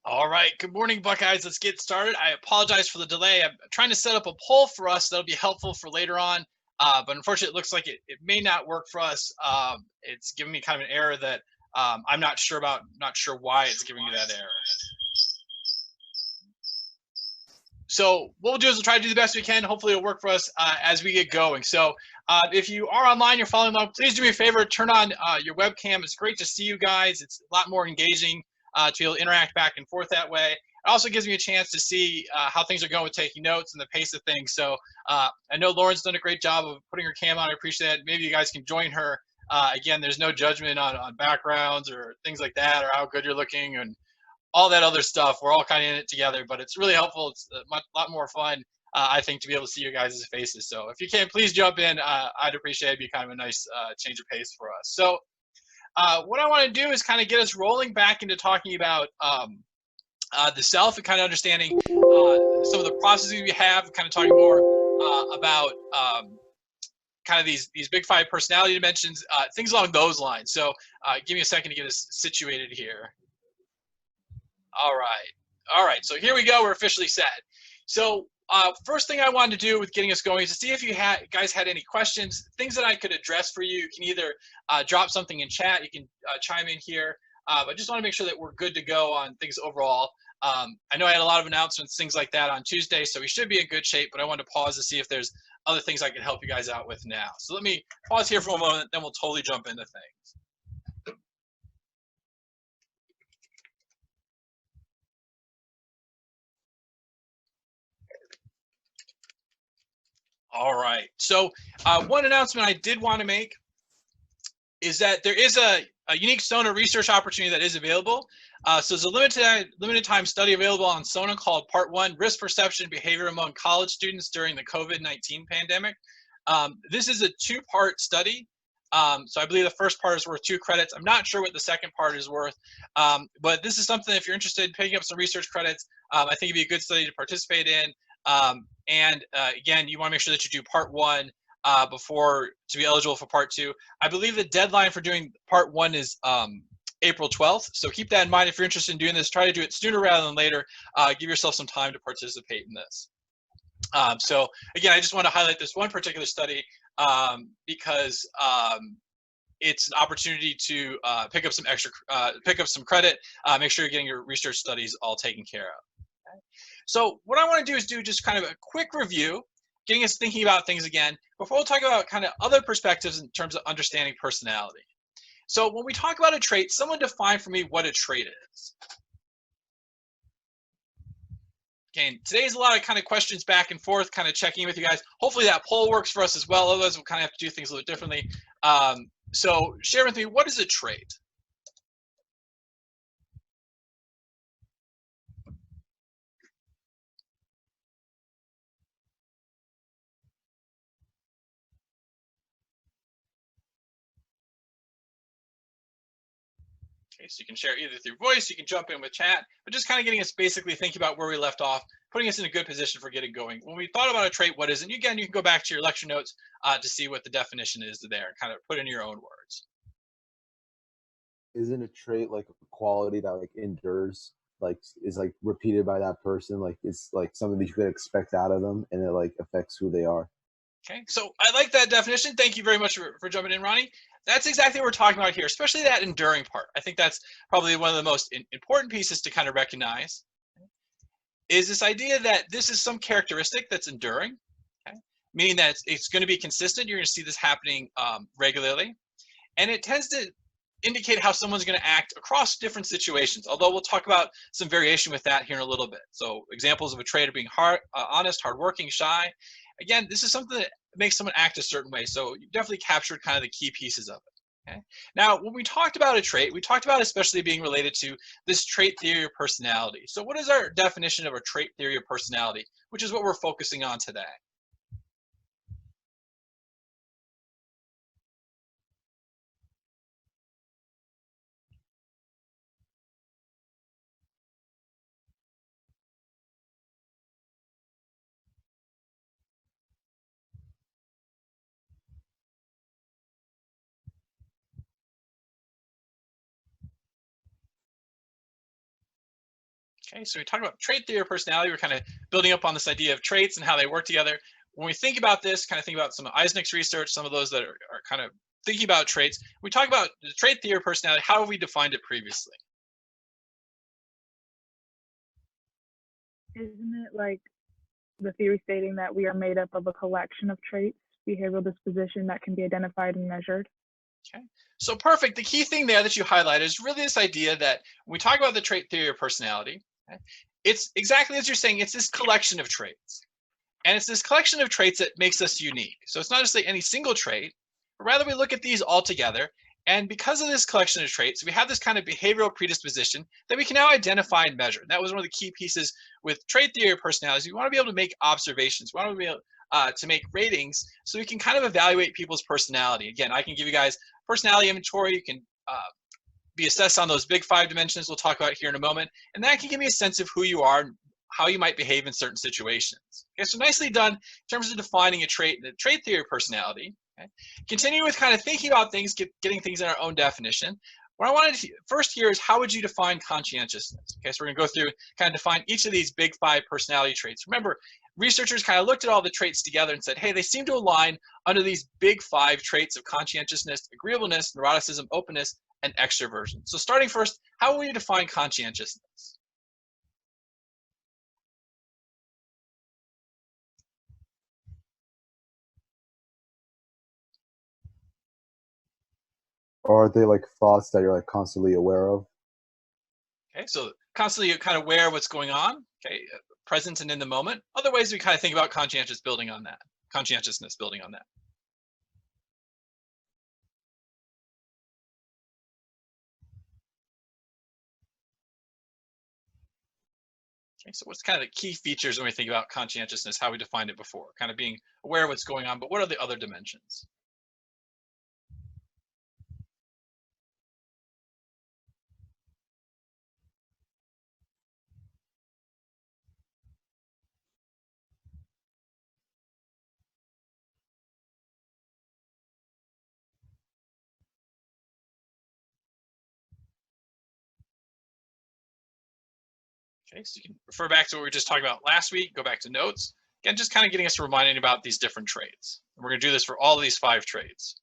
All right. Good morning, Buckeyes. Let's get started. I apologize for the delay. I'm trying to set up a poll for us that'll be helpful for later on. But unfortunately, it looks like it may not work for us. It's giving me kind of an error that I'm not sure about, not sure why it's giving me that error. So what we'll do is we'll try to do the best we can. Hopefully it'll work for us as we get going. So if you are online, you're following along, please do me a favor, turn on your webcam. It's great to see you guys. It's a lot more engaging to be able to interact back and forth that way. It also gives me a chance to see how things are going with taking notes and the pace of things. So I know Lauren's done a great job of putting her cam on. I appreciate it. Maybe you guys can join her. Again, there's no judgment on backgrounds or things like that or how good you're looking and all that other stuff. We're all kind of in it together, but it's really helpful. It's a lot more fun, I think, to be able to see your guys' faces. So if you can, please jump in. I'd appreciate it. It'd be kind of a nice change of pace for us. So what I want to do is kind of get us rolling back into talking about the self and kind of understanding some of the processes we have, kind of talking more about kind of these big five personality dimensions, things along those lines. So give me a second to get us situated here. All right. All right. So here we go. We're officially set. So first thing I wanted to do with getting us going is to see if you guys had any questions, things that I could address for you. You can either drop something in chat. You can chime in here. I just want to make sure that we're good to go on things overall. I know I had a lot of announcements, things like that on Tuesday, so we should be in good shape, but I wanted to pause to see if there's other things I can help you guys out with now. So let me pause here for a moment, then we'll totally jump into things. All right. So one announcement I did want to make is that there is a unique SONA research opportunity that is available. So there's a limited time study available on SONA called Part 1, Risk Perception and Behavior Among College Students During the COVID-19 Pandemic. This is a two-part study. So I believe the first part is worth 2 credits. I'm not sure what the second part is worth, but this is something if you're interested in picking up some research credits, I think it'd be a good study to participate in. Again, you want to make sure that you do part 1 before to be eligible for part 2. I believe the deadline for doing part 1 is April 12th. So keep that in mind if you're interested in doing this. Try to do it sooner rather than later. Give yourself some time to participate in this. So again, I just want to highlight this one particular study because it's an opportunity to pick up some credit. Make sure you're getting your research studies all taken care of. Okay? So what I want to do is do just kind of a quick review, getting us thinking about things again, before we'll talk about kind of other perspectives in terms of understanding personality. So when we talk about a trait, someone define for me what a trait is. Okay, today's a lot of kind of questions back and forth, kind of checking with you guys. Hopefully that poll works for us as well. Otherwise, we'll kind of have to do things a little differently. So share with me, what is a trait? Okay, so you can share either through voice, you can jump in with chat, but just kind of getting us basically thinking about where we left off, putting us in a good position for getting going. When we thought about a trait, what is it? Again, you can go back to your lecture notes to see what the definition is there, kind of put in your own words. Isn't a trait like a quality that like endures, like is like repeated by that person, like it's like something that you could expect out of them and it like affects who they are? Okay, so I like that definition. Thank you very much for jumping in, Ronnie. That's exactly what we're talking about here, especially that enduring part. I think that's probably one of the most important pieces to kind of recognize, is this idea that this is some characteristic that's enduring, okay? Meaning that it's going to be consistent. You're going to see this happening regularly. And it tends to indicate how someone's going to act across different situations, although we'll talk about some variation with that here in a little bit. So examples of a trait of being honest, hardworking, shy. Again, this is something that makes someone act a certain way. So you definitely captured kind of the key pieces of it. Okay? Now, when we talked about a trait, we talked about especially being related to this trait theory of personality. So what is our definition of a trait theory of personality, which is what we're focusing on today? Okay, so we talk about trait theory of personality. We're kind of building up on this idea of traits and how they work together. When we think about this, kind of think about some of Eisnick's research, some of those that are kind of thinking about traits. We talk about the trait theory of personality. How have we defined it previously? Isn't it like the theory stating that we are made up of a collection of traits, behavioral disposition that can be identified and measured? Okay, so perfect. The key thing there that you highlighted is really this idea that when we talk about the trait theory of personality, okay, it's exactly as you're saying, it's this collection of traits. And it's this collection of traits that makes us unique. So it's not just like any single trait, but rather we look at these all together. And because of this collection of traits, we have this kind of behavioral predisposition that we can now identify and measure. And that was one of the key pieces with trait theory of personalities. We want to be able to make observations. We want to be able to make ratings so we can kind of evaluate people's personality. Again, I can give you guys personality inventory. You can be assessed on those big 5 dimensions we'll talk about here in a moment. And that can give me a sense of who you are, how you might behave in certain situations. Okay, so nicely done in terms of defining a trait, the trait theory of personality. Okay. Continue with kind of thinking about things, getting things in our own definition. What I wanted to first here is how would you define conscientiousness? Okay, so we're gonna go through kind of define each of these big 5 personality traits. Remember, researchers kind of looked at all the traits together and said, hey, they seem to align under these big 5 traits of conscientiousness, agreeableness, neuroticism, openness, and extroversion. So starting first, how will you define conscientiousness? Or are they like thoughts that you're like constantly aware of? Okay, so constantly kind of aware of what's going on, okay, present and in the moment. Other ways we kind of think about conscientiousness building on that. Okay, so what's kind of the key features when we think about conscientiousness, how we defined it before, kind of being aware of what's going on, but what are the other dimensions? Okay, so you can refer back to what we were just talking about last week, go back to notes. Again, just kind of getting us reminded about these different traits. And we're gonna do this for all of these 5 traits.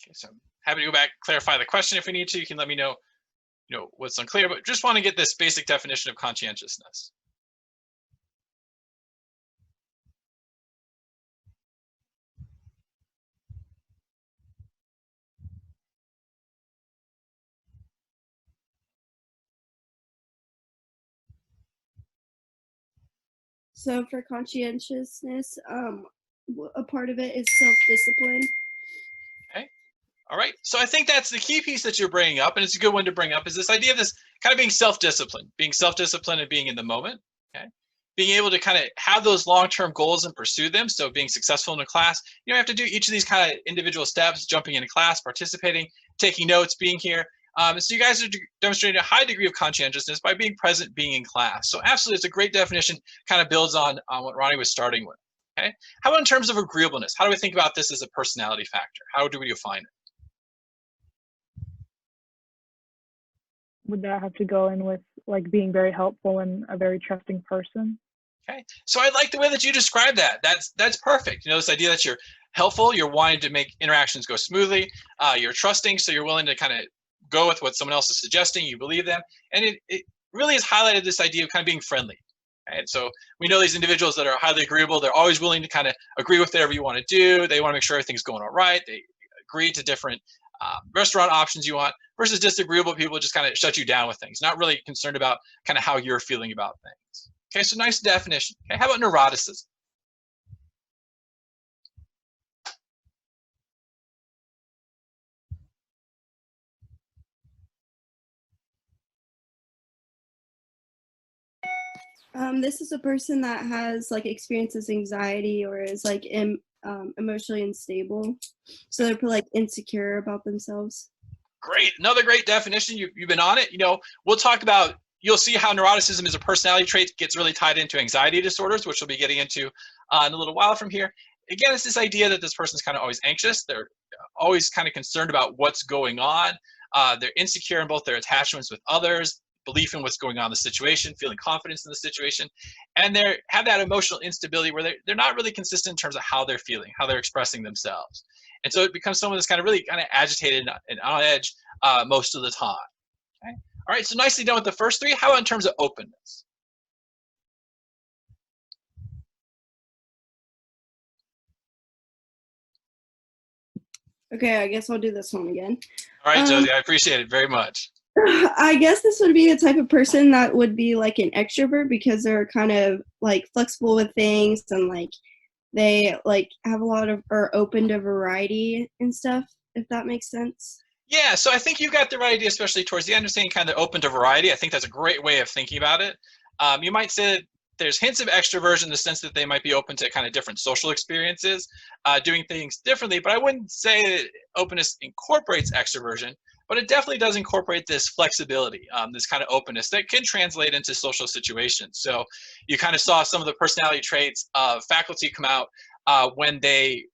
Okay, so I'm happy to go back, clarify the question if we need to. You can let me know, what's unclear, but just want to get this basic definition of conscientiousness. So for conscientiousness, a part of it is self-discipline. Okay. All right. So I think that's the key piece that you're bringing up, and it's a good one to bring up, is this idea of this kind of being self-disciplined and being in the moment. Okay. Being able to kind of have those long-term goals and pursue them. So being successful in a class, you don't have to do each of these kind of individual steps, jumping into class, participating, taking notes, being here. So you guys are demonstrating a high degree of conscientiousness by being present, being in class. So absolutely, it's a great definition, kind of builds on what Ronnie was starting with. Okay. How about in terms of agreeableness? How do we think about this as a personality factor? How do we define it? Would that have to go in with like being very helpful and a very trusting person? Okay, so I like the way that you describe that. That's perfect. This idea that you're helpful, you're wanting to make interactions go smoothly, you're trusting, so you're willing to kind of go with what someone else is suggesting, you believe them, and it really has highlighted this idea of kind of being friendly. Right? So we know these individuals that are highly agreeable, they're always willing to kind of agree with whatever you want to do, they want to make sure everything's going all right, they agree to different restaurant options you want, versus disagreeable people just kind of shut you down with things, not really concerned about kind of how you're feeling about things. Okay, so nice definition. Okay, how about neuroticism? This is a person that has like experiences anxiety or is like emotionally unstable. So they're like insecure about themselves. Great, another great definition. You've been on it. You know, we'll talk about. You'll see how neuroticism is a personality trait gets really tied into anxiety disorders, which we'll be getting into in a little while from here. Again, it's this idea that this person's kind of always anxious. They're always kind of concerned about what's going on. They're insecure in both their attachments with others, belief in what's going on in the situation, feeling confidence in the situation, and they have that emotional instability where they're not really consistent in terms of how they're feeling, how they're expressing themselves. And so it becomes someone that's kind of really kind of agitated and on edge most of the time. Okay? All right, so nicely done with the first three. How about in terms of openness? Okay, I guess I'll do this one again. All right, Josie, I appreciate it very much. I guess this would be a type of person that would be like an extrovert because they're kind of like flexible with things and like they like have a lot of are open to variety and stuff, if that makes sense. Yeah, so I think you got the right idea, especially towards the end of saying kind of open to variety. I think that's a great way of thinking about it. You might say that there's hints of extroversion in the sense that they might be open to kind of different social experiences, doing things differently, but I wouldn't say that openness incorporates extroversion, but it definitely does incorporate this flexibility, this kind of openness that can translate into social situations. So you kind of saw some of the personality traits of faculty come out when they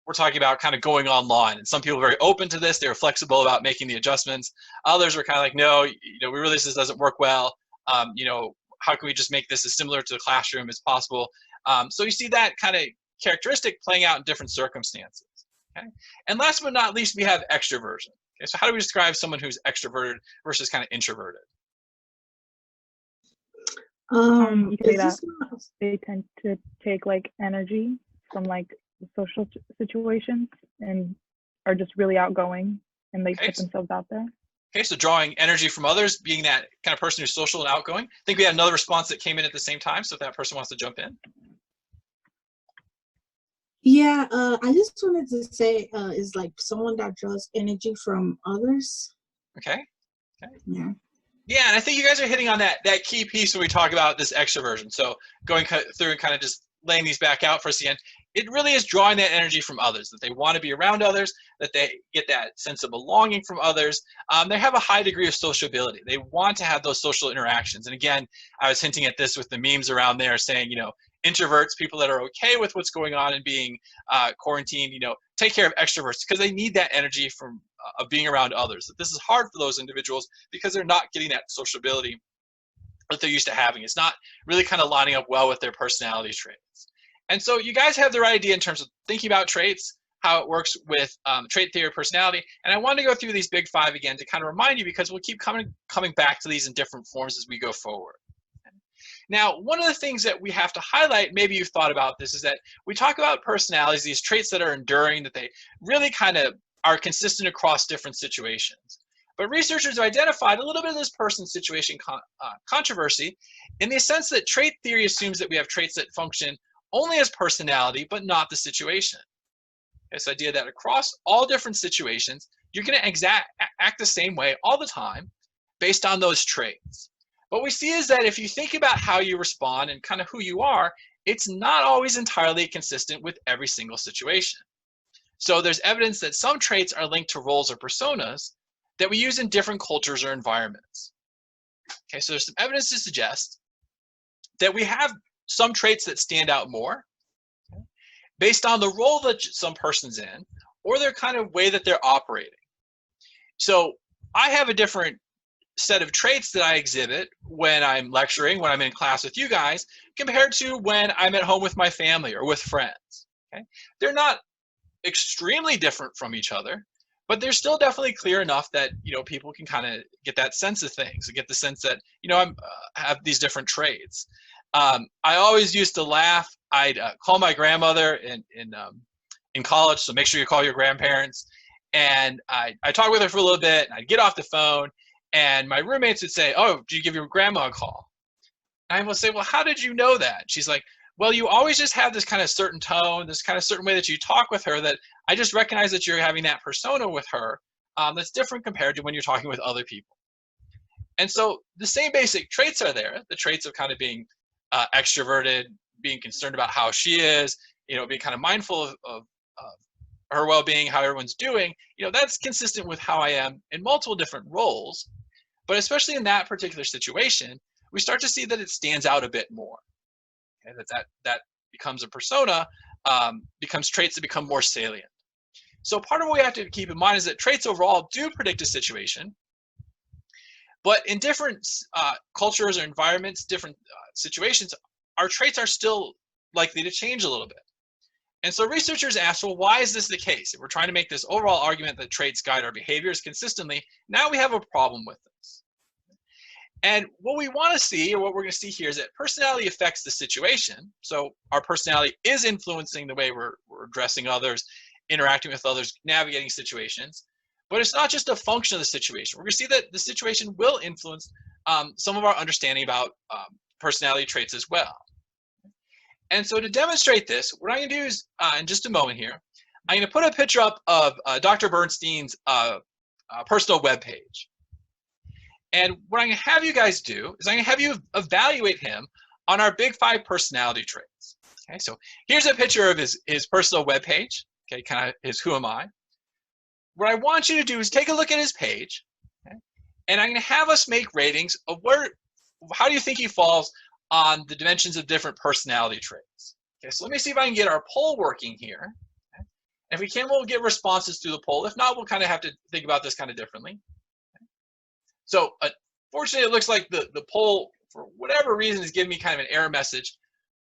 were talking about kind of going online. And some people were very open to this. They were flexible about making the adjustments. Others were kind of like, no, we realize this doesn't work well. How can we just make this as similar to the classroom as possible? So you see that kind of characteristic playing out in different circumstances. Okay? And last but not least, we have extroversion. Okay, so how do we describe someone who's extroverted versus kind of introverted? You can say that they tend to take like energy from like social situations and are just really outgoing and they put themselves out there. Okay, so drawing energy from others, being that kind of person who's social and outgoing. I think we had another response that came in at the same time, so if that person wants to jump in. Yeah, I just wanted to say is like someone that draws energy from others. Okay. Yeah. Yeah, and I think you guys are hitting on that key piece when we talk about this extroversion. So going through and kind of just laying these back out for us again, it really is drawing that energy from others, that they want to be around others, that they get that sense of belonging from others. They have a high degree of sociability. They want to have those social interactions. And again, I was hinting at this with the memes around there saying, introverts, people that are okay with what's going on and being quarantined, take care of extroverts because they need that energy from of being around others. That this is hard for those individuals because they're not getting that sociability that they're used to having. It's not really kind of lining up well with their personality traits. And so you guys have the right idea in terms of thinking about traits, how it works with trait theory of personality. And I want to go through these big five again to kind of remind you because we'll keep coming back to these in different forms as we go forward. Now, one of the things that we have to highlight, maybe you've thought about this, is that we talk about personalities, these traits that are enduring, that they really kind of are consistent across different situations. But researchers have identified a little bit of this person-situation controversy in the sense that trait theory assumes that we have traits that function only as personality, but not the situation. This idea that across all different situations, you're going to act the same way all the time based on those traits. What we see is that if you think about how you respond and kind of who you are, it's not always entirely consistent with every single situation. So there's evidence that some traits are linked to roles or personas that we use in different cultures or environments. Okay, so there's some evidence to suggest that we have some traits that stand out more based on the role that some person's in or their kind of way that they're operating. So I have a different set of traits that I exhibit when I'm lecturing, when I'm in class with you guys, compared to when I'm at home with my family or with friends. Okay? They're not extremely different from each other, but they're still definitely clear enough that people can kind of get that sense of things, get the sense that I have these different traits. I always used to laugh. I'd call my grandmother in college, so make sure you call your grandparents. And I talked with her for a little bit, and I'd get off the phone, and my roommates would say, "Oh, did you give your grandma a call?" And I will say, "Well, how did you know that?" She's like, "Well, you always just have this kind of certain tone, this kind of certain way that you talk with her, that I just recognize that you're having that persona with her that's different compared to when you're talking with other people." And so the same basic traits are there, the traits of kind of being extroverted, being concerned about how she is, being kind of mindful of her well-being, how everyone's doing. That's consistent with how I am in multiple different roles. But especially in that particular situation, we start to see that it stands out a bit more. Okay? That becomes a persona, becomes traits that become more salient. So part of what we have to keep in mind is that traits overall do predict a situation, but in different cultures or environments, different situations, our traits are still likely to change a little bit. And so researchers asked, well, why is this the case? If we're trying to make this overall argument that traits guide our behaviors consistently, now we have a problem with this. And what we want to see, or what we're going to see here, is that personality affects the situation. So our personality is influencing the way we're addressing others, interacting with others, navigating situations. But it's not just a function of the situation. We're going to see that the situation will influence some of our understanding about personality traits as well. And so to demonstrate this, what I'm going to do is, in just a moment here, I'm going to put a picture up of Dr. Bernstein's personal webpage. And what I'm going to have you guys do is I'm going to have you evaluate him on our big 5 personality traits. Okay, so here's a picture of his personal webpage. Okay, kind of his who am I. What I want you to do is take a look at his page, okay, and I'm going to have us make ratings of how do you think he falls on the dimensions of different personality traits. Okay, so let me see if I can get our poll working here. Okay. If we can, we'll get responses through the poll. If not, we'll kind of have to think about this kind of differently. Okay. So fortunately, it looks like the poll, for whatever reason, is giving me kind of an error message.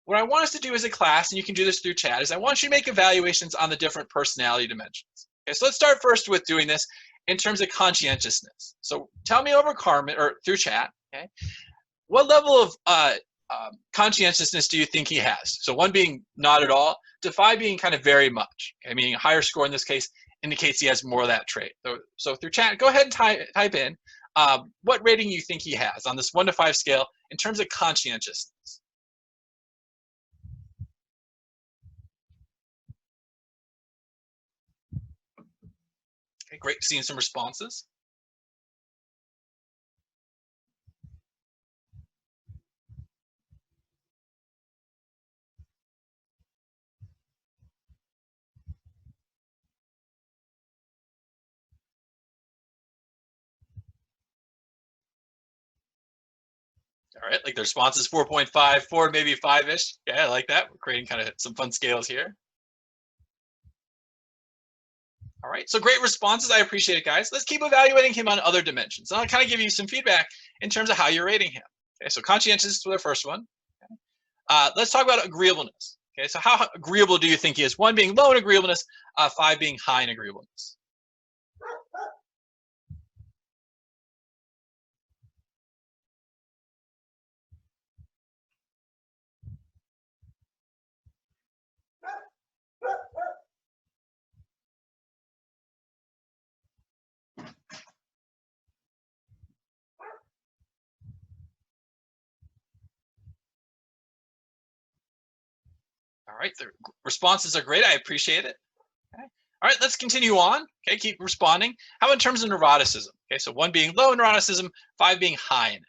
What I want us to do as a class, and you can do this through chat, is I want you to make evaluations on the different personality dimensions. Okay, so let's start first with doing this in terms of conscientiousness. So tell me over Carmen, or through chat, okay, what level of conscientiousness do you think he has? So 1 being not at all, to 5 being kind of very much. Okay, meaning a higher score in this case indicates he has more of that trait. So through chat, go ahead and type in what rating you think he has on this 1 to 5 scale in terms of conscientiousness. Okay, great, seeing some responses. All right, like the response is 4.5, 4, maybe 5-ish. Yeah, I like that. We're creating kind of some fun scales here. All right, so great responses. I appreciate it, guys. Let's keep evaluating him on other dimensions. And I'll kind of give you some feedback in terms of how you're rating him. Okay, so conscientious for the first one. Okay. Let's talk about agreeableness. Okay, so how agreeable do you think he is? 1 being low in agreeableness, 5 being high in agreeableness. All right, the responses are great. I appreciate it. Okay. All right, let's continue on. Okay, keep responding. How about in terms of neuroticism? Okay, so 1 being low in neuroticism, 5 being high in it.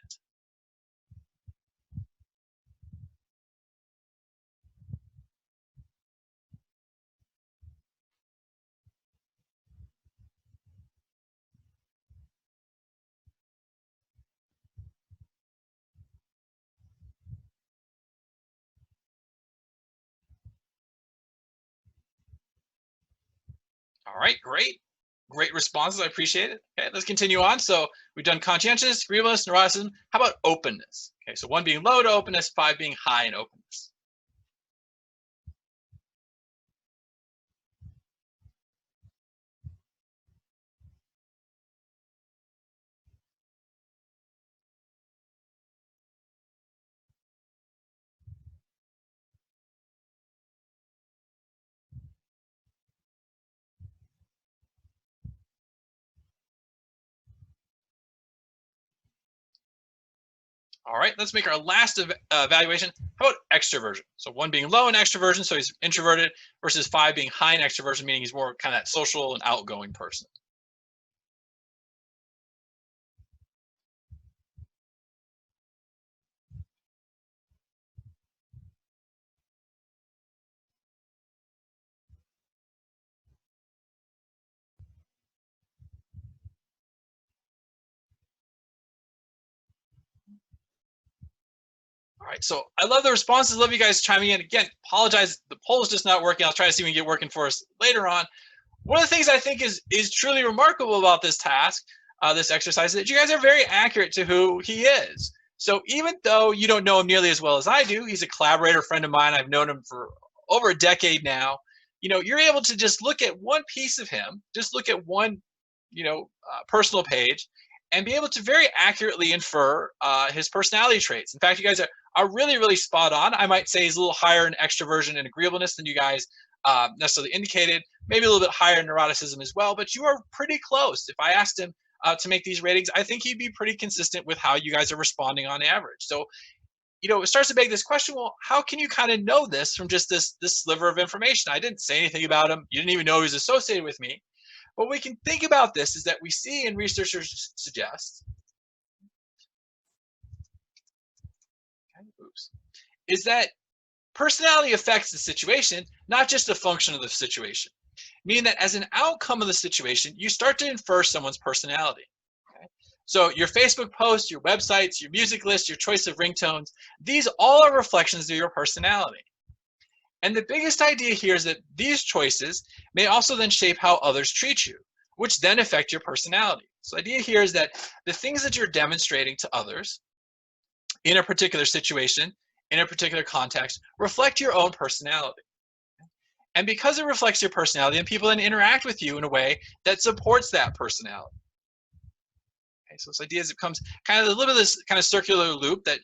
All right, great. Great responses. I appreciate it. Okay, let's continue on. So we've done conscientious, agreeableness, neuroticism. How about openness? Okay, so 1 being low to openness, 5 being high in openness. All right, let's make our last evaluation. How about extroversion? So 1 being low in extroversion, so he's introverted, versus 5 being high in extroversion, meaning he's more kind of that social and outgoing person. All right, so I love the responses. Love you guys chiming in. Again, apologize, the poll is just not working. I'll try to see if we can get working for us later on. One of the things I think is truly remarkable about this task, this exercise, is that you guys are very accurate to who he is. So even though you don't know him nearly as well as I do, he's a collaborator, friend of mine. I've known him for over a decade now. You know, you're able to just look at one piece of him, just look at one, personal page, and be able to very accurately infer his personality traits. In fact, you guys are really, really spot on. I might say he's a little higher in extroversion and agreeableness than you guys necessarily indicated, maybe a little bit higher in neuroticism as well, but you are pretty close. If I asked him to make these ratings, I think he'd be pretty consistent with how you guys are responding on average. So, it starts to beg this question, well, how can you kind of know this from just this sliver of information? I didn't say anything about him. You didn't even know he was associated with me. What we can think about this is that we see, and researchers suggest, is that personality affects the situation, not just a function of the situation. Meaning that as an outcome of the situation, you start to infer someone's personality. Okay? So your Facebook posts, your websites, your music list, your choice of ringtones, these all are reflections of your personality. And the biggest idea here is that these choices may also then shape how others treat you, which then affect your personality. So the idea here is that the things that you're demonstrating to others in a particular situation, in a particular context, reflect your own personality. And because it reflects your personality, and people then interact with you in a way that supports that personality. Okay, so this idea is it becomes kind of a little bit of this kind of circular loop that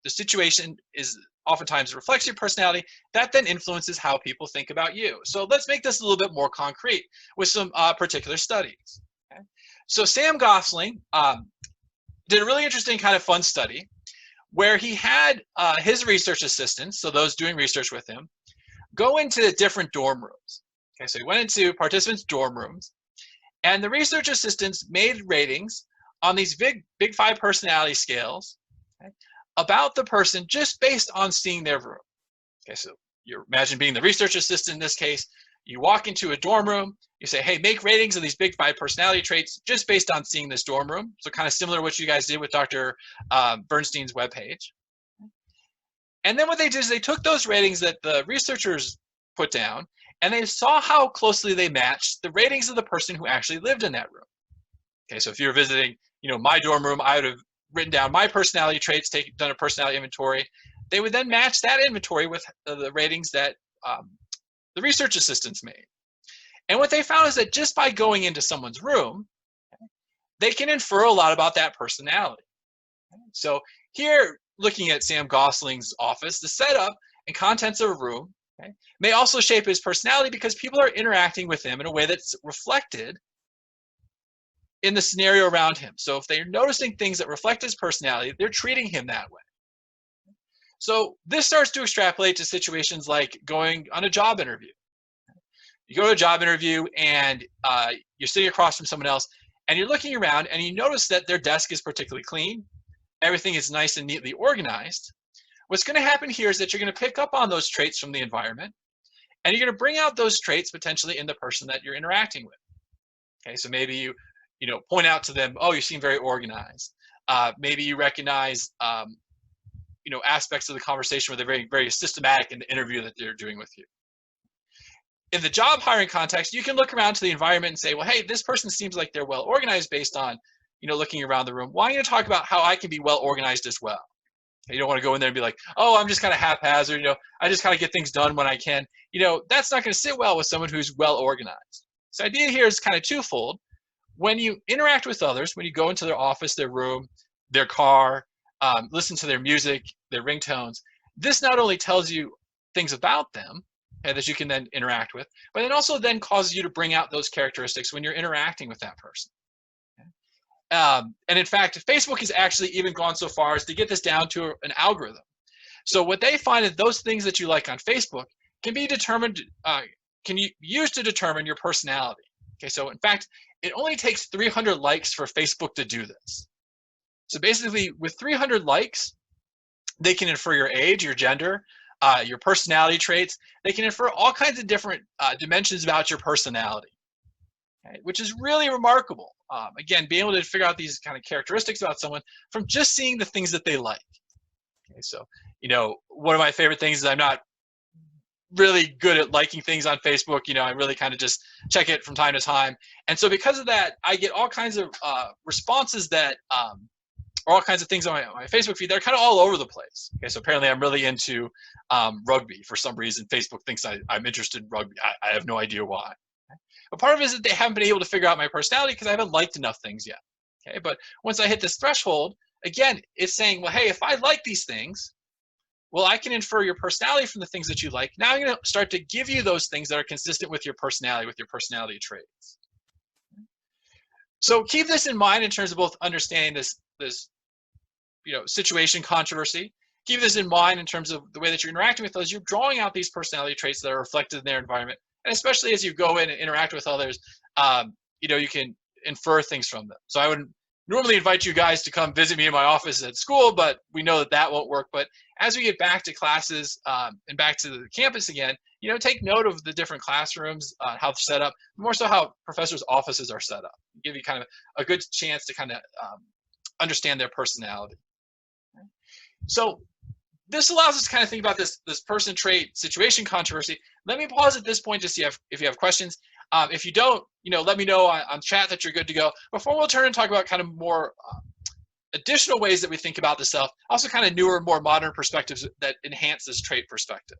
the situation is oftentimes reflects your personality, that then influences how people think about you. So let's make this a little bit more concrete with some particular studies. Okay? So Sam Gosling did a really interesting kind of fun study where he had his research assistants, so those doing research with him, go into different dorm rooms. Okay, so he went into participants' dorm rooms, and the research assistants made ratings on these big 5 personality scales, okay, about the person just based on seeing their room. Okay, so you imagine being the research assistant in this case. You walk into a dorm room, you say, hey, make ratings of these big 5 personality traits just based on seeing this dorm room. So kind of similar to what you guys did with Dr. Bernstein's webpage. And then what they did is they took those ratings that the researchers put down, and they saw how closely they matched the ratings of the person who actually lived in that room. Okay, so if you're visiting, my dorm room, I would have written down my personality traits, done a personality inventory. They would then match that inventory with the ratings that the research assistants made. And what they found is that just by going into someone's room, they can infer a lot about that personality. So here, looking at Sam Gosling's office, the setup and contents of a room may also shape his personality because people are interacting with him in a way that's reflected in the scenario around him. So if they're noticing things that reflect his personality, they're treating him that way. So this starts to extrapolate to situations like going on a job interview. You go to a job interview and you're sitting across from someone else and you're looking around and you notice that their desk is particularly clean. Everything is nice and neatly organized. What's going to happen here is that you're going to pick up on those traits from the environment, and you're going to bring out those traits potentially in the person that you're interacting with. Okay, so maybe you point out to them, oh, you seem very organized. Maybe you recognize aspects of the conversation where they're very, very systematic in the interview that they're doing with you. In the job hiring context, you can look around to the environment and say, well, hey, this person seems like they're well organized based on looking around the room. Why don't you talk about how I can be well organized as well? You don't want to go in there and be like, oh, I'm just kind of haphazard, I just kind of get things done when I can. That's not going to sit well with someone who's well organized. So the idea here is kind of twofold. When you interact with others, when you go into their office, their room, their car, listen to their music, their ringtones, this not only tells you things about them that you can then interact with, but it also then causes you to bring out those characteristics when you're interacting with that person. And in fact, Facebook has actually even gone so far as to get this down to an algorithm. So what they find is those things that you like on Facebook can be determined, can you use to determine your personality. Okay, so in fact, it only takes 300 likes for Facebook to do this. So basically, with 300 likes, they can infer your age, your gender, your personality traits. They can infer all kinds of different dimensions about your personality, okay, which is really remarkable. Again, being able to figure out these kind of characteristics about someone from just seeing the things that they like. Okay, so, you know, one of my favorite things is I'm not really good at liking things on Facebook. You know, I really kind of just check it from time to time. And so because of that, I get all kinds of responses that or all kinds of things on my Facebook feed that are kind of all over the place. Okay, so apparently I'm really into rugby. For some reason, Facebook thinks I'm interested in rugby. I have no idea why. Okay? But part of it is that they haven't been able to figure out my personality because I haven't liked enough things yet. Okay, but once I hit this threshold, again, it's saying, well, hey, if I like these things, well, I can infer your personality from the things that you like. Now I'm going to start to give you those things that are consistent with your personality traits. So keep this in mind in terms of both understanding this situation controversy. Keep this in mind in terms of the way that you're interacting with those. You're drawing out these personality traits that are reflected in their environment, and especially as you go in and interact with others, you can infer things from them. So I would normally invite you guys to come visit me in my office at school, but we know that that won't work. But as we get back to classes and back to the campus again, take note of the different classrooms, how they're set up, more so how professors' offices are set up. Give you kind of a good chance to kind of understand their personality. So this allows us to kind of think about this person trait situation controversy. Let me pause at this point to see if you have questions. If you don't, let me know on chat that you're good to go. Before we'll turn and talk about kind of more additional ways that we think about the self, also kind of newer, more modern perspectives that enhance this trait perspective.